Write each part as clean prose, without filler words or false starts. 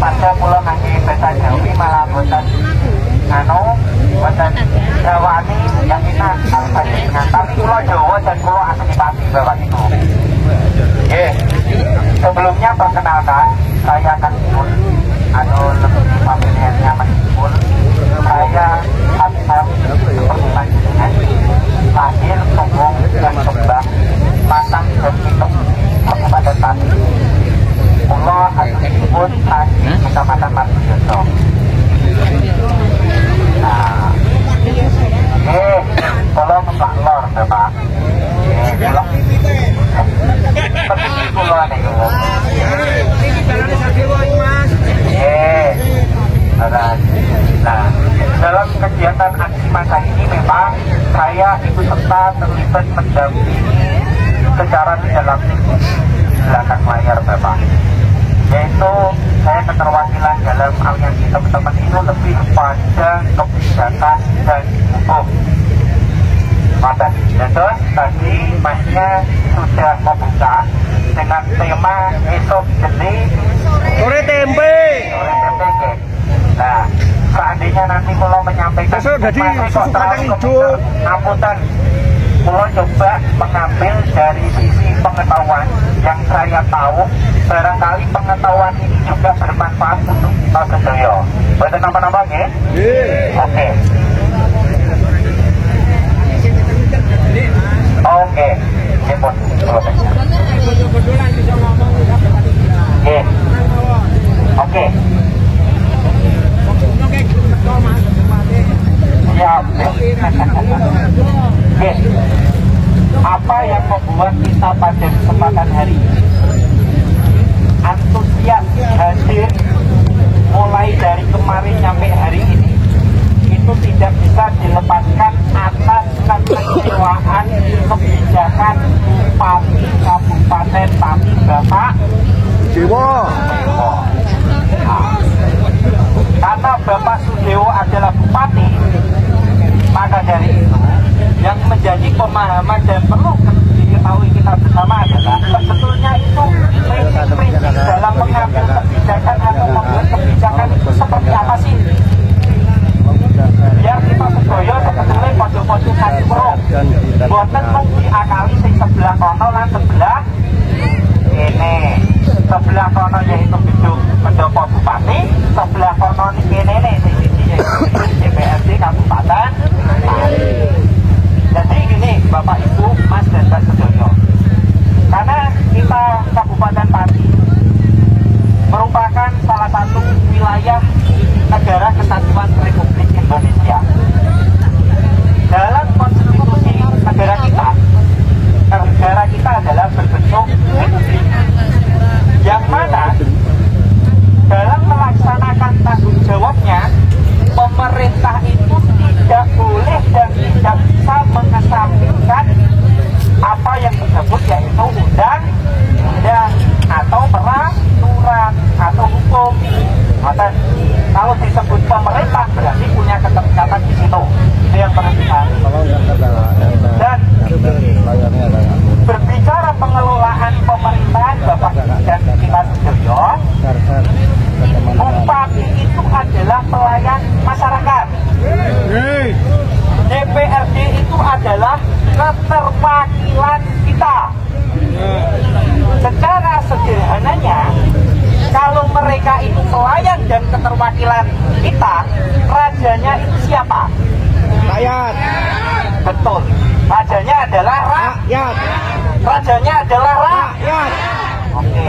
pada pulau kaki Besa Jawi malah boten boten jawani yang kita dengan tapi pulau Jawa dan pulau asli Pati Bapak Ibu. Sebelumnya perkenalkan saya akan pun lebih familiarnya meskipun saya asal perlukan dengan lahir, tumbuh dan kembang Matang dan Pitung Kabupaten Pati. Pulau asli pun Pati Kecamatan Margojoso. Nah, pulau Mbak Lor, Bapak. Pulau seperti pulau ada yo. Nah, dalam kegiatan aksi masa ini memang saya ikut serta terlibat mendampingi secara tidak langsung belakang layar Bapak. Yaitu saya keterwakilan dalam aliansi teman-teman itu lebih pada kebijakan dan hukum. Dan terus tadi Masnya sudah membuka dengan tema esok jenis sore tempe. Nah, seandainya nanti kalau menyampaikan susu kacang hijau, ngapunten, kalau coba mengambil dari sisi pengetahuan yang saya tahu, barangkali pengetahuan ini juga bermanfaat untuk kita sedaya. Betul nambah-nambah ya? Oke. Oke, oke. Siap. Apa yang membuat kita pada kesempatan hari ini antusias hadir mulai dari kemarin sampai hari ini itu tidak bisa dilepaskan atas kekecewaan kebijakan Bupati Kabupaten Pati Bapak Dewo. Karena Bapak Sudewo adalah bupati, maka dari itu yang menjadi pemahaman dan perlu diketahui kita bersama adalah sebetulnya itu prinsip-prinsip dalam mengambil kebijakan atau membuat kebijakan itu seperti apa sih? Biar kita sedoyo sebetulnya kode-kode kasih perung boten mung diakali sing sebelah kono lan sebelah ini sebelah kono yaitu gedung pendopo bupati, sebelah kono ini yaitu DPRD Kabupaten Pati. Jadi gini Bapak Ibu Mas dan Mbak sedoyo, karena kita Kabupaten Pati merupakan salah satu wilayah negara kesatuan Republik Indonesia. Dalam konstitusi negara kita adalah berbentuk republik, yang mana dalam melaksanakan tanggung jawabnya pemerintah itu tidak boleh dan tidak bisa mengesampingkan apa yang disebut yaitu undang-undang atau peraturan atau hukum. Kalau disebut pemerintah berarti punya keterikatan di situ. Itu yang perlu dipahami. Dan berbicara pengelolaan pemerintahan Bapak dan kita sedoyo, bupati itu adalah pelayan masyarakat. DPRD itu adalah keterwakilan kita. Secara sederhananya, kalau mereka itu pelayan dan keterwakilan kita, rajanya itu siapa? Rakyat. Betul. Rajanya adalah rakyat. Rajanya adalah rakyat. Oke.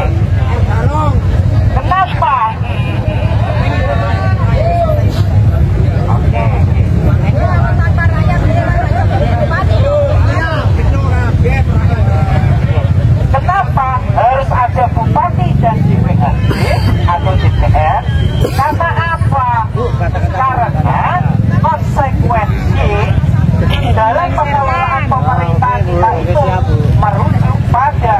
Kenapa? Oke. Kenapa harus ada bupati dan DPRD atau DPR? Karena apa? Karena konsekuensi dalam pengelolaan pemerintahan kita itu merujuk pada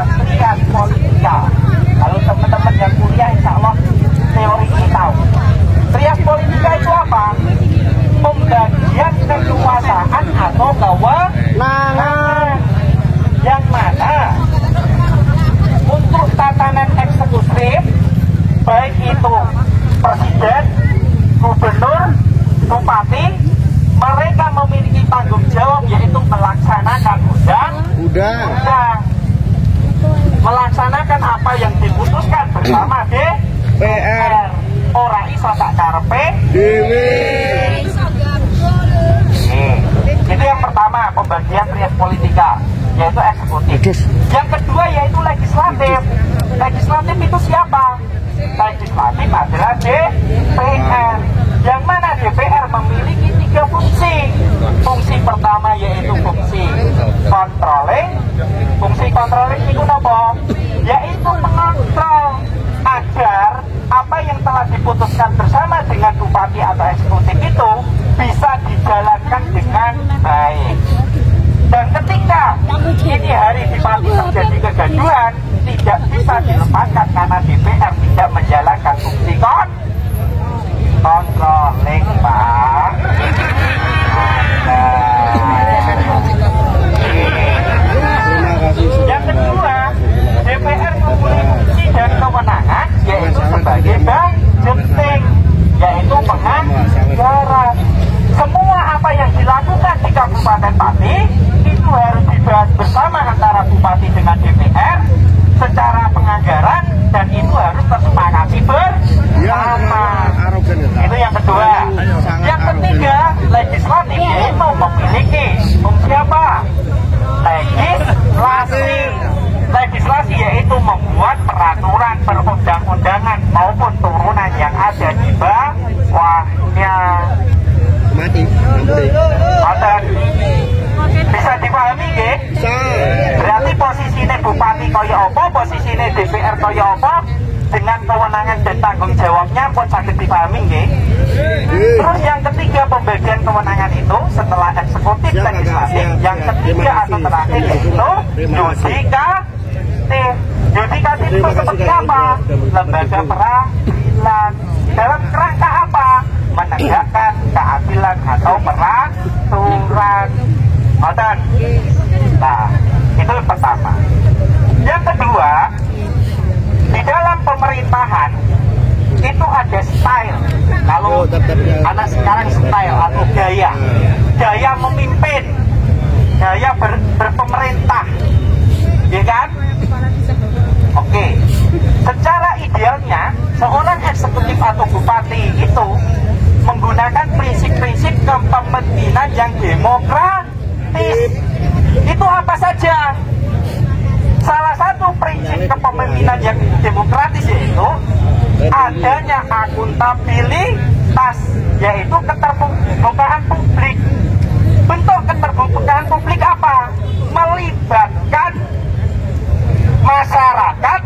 politika, yaitu eksekutif. Yang kedua yaitu legislatif. Legislatif itu siapa? Legislatif adalah DPR. Yang mana DPR memiliki 3 fungsi. Fungsi pertama yaitu fungsi controlling. Fungsi controlling itu apa? Yaitu mengontrol agar apa yang telah diputuskan bersama dengan bupati atau eksekutif itu bisa dijalankan dengan baik. Dan ketika ini hari di Pati terjadi kegaduhan, tidak bisa dilepaskan karena DPR tidak menjalankan fungsi controlling, Pak. Yang kedua, DPR mempunyai fungsi dan kewenangan yaitu sebagai budgeting, yaitu penganggaran. Semua apa yang dilakukan di Kabupaten Pati itu harus dibahas bersama antara bupati dengan DPR secara penganggaran, dan itu harus tersepakati bersama. Itu yang kedua. Yang ketiga, legislatif yaitu memiliki fungsi apa? Legislasi yaitu membuat peraturan perundang-undangan maupun turunan yang ada di bawahnya. Bisa dipahami nggih? Berarti posisinya bupati kaya apa, posisinya DPR kaya apa, dengan kewenangan dan tanggung jawabnya pun saged dipahami nggih. Terus yang ketiga, pembagian kewenangan itu setelah eksekutif legislatif, yang ketiga atau terakhir yaitu yudikatif. Yudikatif itu seperti apa? Lembaga peradilan. Dalam kerangka apa? Menegakkan keadilan atau peraturan. Nah, itu yang pertama. Yang kedua, di dalam pemerintahan itu ada style. Kalau anak sekarang style atau gaya memimpin, gaya berpemerintah, ya kan? Oke. Secara idealnya seorang eksekutif atau bupati itu menggunakan prinsip-prinsip kepemimpinan yang demokratis. Itu apa saja? Salah satu prinsip kepemimpinan yang demokratis yaitu adanya akuntabilitas, yaitu keterbukaan publik. Bentuk keterbukaan publik apa? Melibatkan masyarakat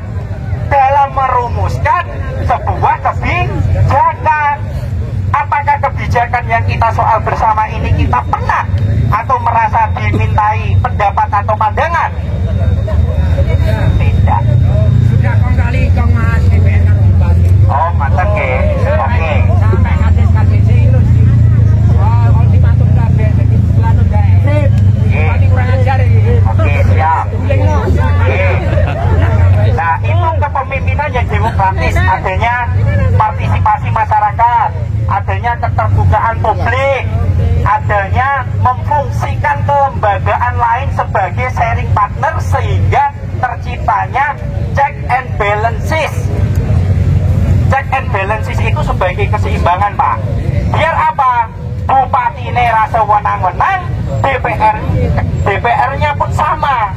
dalam merumuskan sebuah kebijakan. Apakah kebijakan yang kita soal bersama ini kita pernah atau merasa dimintai pendapat atau pandangan? Tidak. Sudah kali kong Mas DPR karo bupati. Oh, mantap ke. Oke. Sampai kadis itu. Oh, ultimatum kabeh dadi pelanu dae. Bupati kurang ajar iki. Oke, siap. Oke. Nah, itu kepemimpinan yang demokratis, adanya partisipasi masyarakat, adanya keterbukaan publik, adanya memfungsikan kelembagaan lain sebagai sharing partner sehingga terciptanya check and balances. Check and balances itu sebagai keseimbangan, Pak. Biar apa? Bupati ini rasa wenang-wenang, DPR-nya pun sama.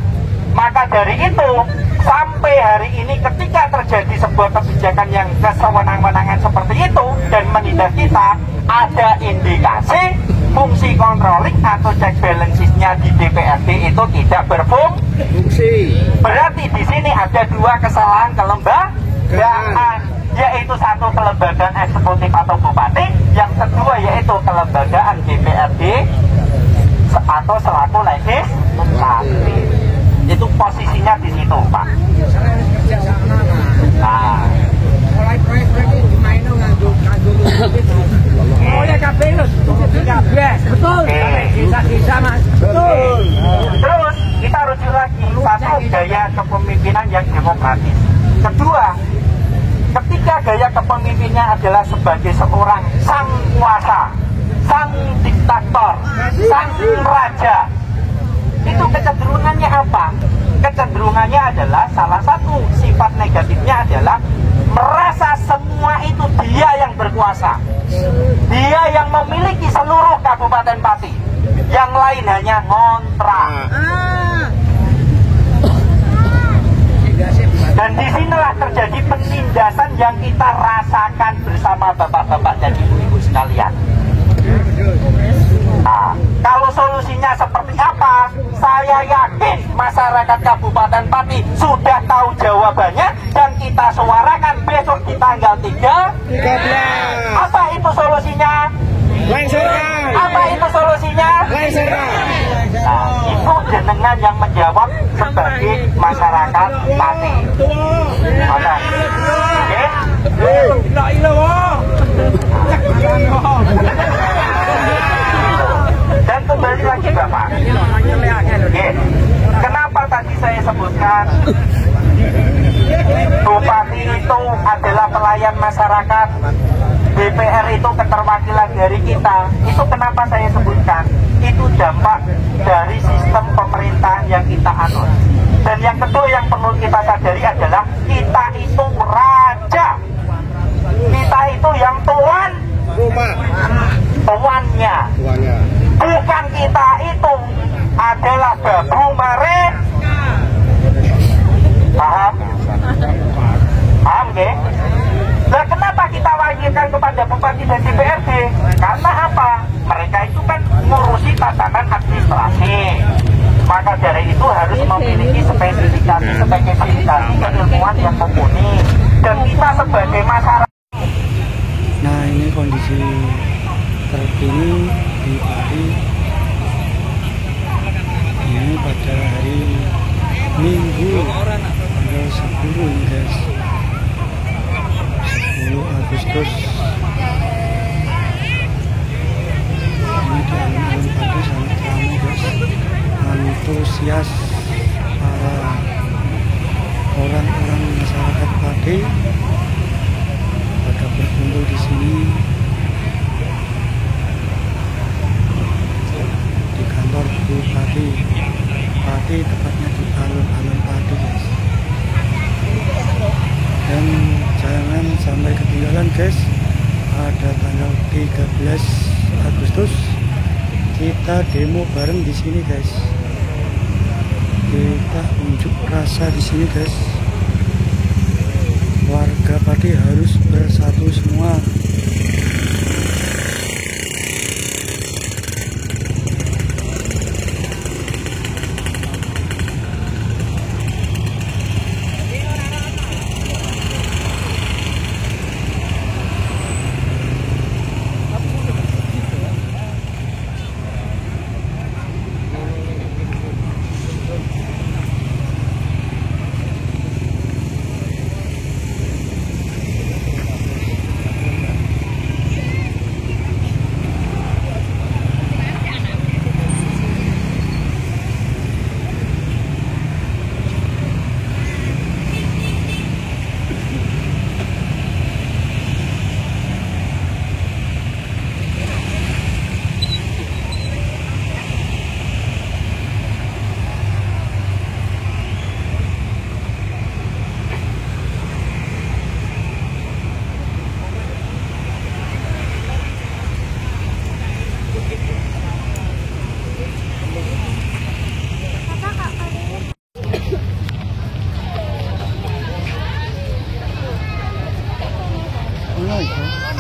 Maka dari itu, sampai hari ini ketika terjadi sebuah kebijakan yang kesewenang-wenangan seperti itu dan menindak kita, ada indikasi fungsi controlling atau check balances-nya di DPRD itu tidak berfungsi. Berarti di sini ada dua kesalahan kelembagaan, yaitu satu kelembagaan eksekutif atau bupati, yang kedua yaitu kelembagaan DPRD atau selaku legislatif. Itu posisinya di situ, Pak. Nah, mulai proyek-proyek itu dimaino nganggo oleh kabeh lho, kabeh. Betul. Desa-desa, Mas. Betul. Terus kita rujuk lagi satu gaya kepemimpinan yang demokratis. Kedua, ketika gaya kepemimpinannya adalah sebagai seorang sang kuasa, sang diktator, sang raja, itu kecenderungannya apa? Kecenderungannya adalah salah satu sifat negatifnya adalah merasa semua itu dia yang berkuasa, dia yang memiliki seluruh Kabupaten Pati, yang lain hanya ngontrol. kontra. Dan disinilah terjadi penindasan yang kita rasakan bersama bapak-bapak dan ibu-ibu sekalian. Nah, kalau solusinya seperti apa? Saya yakin masyarakat Kabupaten Pati sudah tahu jawabannya dan kita suarakan besok di tanggal 13. Apa itu solusinya? Lengserkan. Apa itu solusinya? Lengserkan. Nah, itu jenengan yang menjawab sebagai masyarakat Pati. Oke? Dan kembali lagi Bapak. Oke. Kenapa tadi saya sebutkan Bupati itu adalah pelayan masyarakat, DPR itu keterwakilan dari kita. Itu kenapa saya sebutkan. Itu dampak dari sistem pemerintahan yang kita anut. Dan yang kedua yang perlu kita sadari adalah kita itu raja. Kita itu yang tuan. Tuannya. Bukan kita itu adalah babu mereka. Paham? Paham ya? Nah, kenapa kita wakilkan kepada Bupati dan DPRD? Karena apa? Mereka itu kan ngurusi tatanan administrasi. Maka dari itu harus memiliki spesifikasi keilmuan yang mumpuni. Dan kita sebagai masyarakat. Nah, ini kondisi terkini di Pati. Ini pada hari Minggu tanggal 10 nih guys, 10 Agustus. Ini di alun-alun Pati sangat ramai guys, antusias para orang-orang masyarakat Pati pada berkumpul di sini di kantor Bupati Pati, tepatnya di alun-alun Pati guys. Dan jangan sampai ketinggalan guys, pada tanggal 13 Agustus kita demo bareng di sini guys. Kita unjuk rasa di sini guys. Warga Pati harus bersatu semua. Oh,